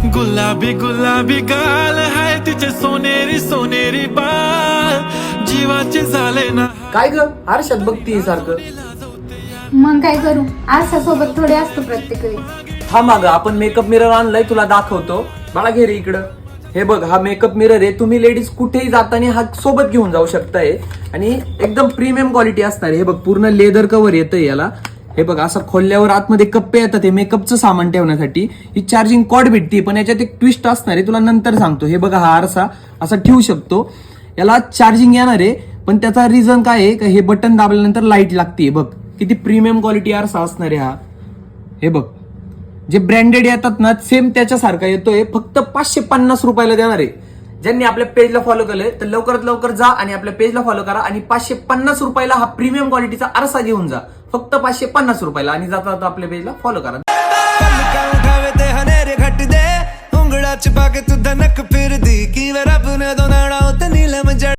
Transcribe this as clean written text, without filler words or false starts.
गुलाबी गुलाबी गाल हाय तिचे सोनेरी सोनेरी बाल जीवाचे झाले ना. काय ग आरशात बघतीये सारखं? मग काय करू, आरशासोबत थोडे असतो प्रत्येक वेळी. हा माग आपण मेकअप मिरर आणलाय, तुला दाखवतो. बाळा घे रे इकडं. हे बघ, हा मेकअप मिरर आहे. तुम्ही लेडीज कुठेही जाताना हा सोबत घेऊन जाऊ शकताय आणि एकदम प्रीमियम क्वालिटी असणार आहे. हे बघ, पूर्ण लेदर कव्हर येतंय याला. हे बघ, असं खोलल्यावर आतमध्ये कप्पे येतात हे मेकअपचं सामान ठेवण्यासाठी. ही चार्जिंग कॉर्ड भेटते, पण याच्यात एक ट्विस्ट असणार आहे, तुला नंतर सांगतो. हे बघा, हा आरसा असा ठेवू शकतो. याला चार्जिंग येणार आहे, पण त्याचा रिझन काय आहे, हे बटन दाबल्यानंतर लाईट लागते. बघ किती प्रीमियम क्वालिटी आरसा असणार आहे हा. हे बघ, जे ब्रँडेड येतात ना सेम त्याच्यासारखा येतोय. फक्त 550 रुपयाला देणार आहे. ज्यांनी आपल्या पेजला फॉलो केलंय तर लवकरात लवकर जा आणि आपल्या पेजला फॉलो करा आणि 550 रुपयाला हा प्रीमियम क्वालिटीचा आरसा घेऊन जा. फक्त 550 रुपयाला. आणि जाता जाता आपल्या पेजला फॉलो करा. ਉਂਗਲਾਂ ਚ ਪਾ ਕੇ ਤੂੰ ਧਨਕ ਫਿਰਦੀ ਕਿਵੇਂ ਰੱਬ ਨੇ ਦੋਨਾਣਾ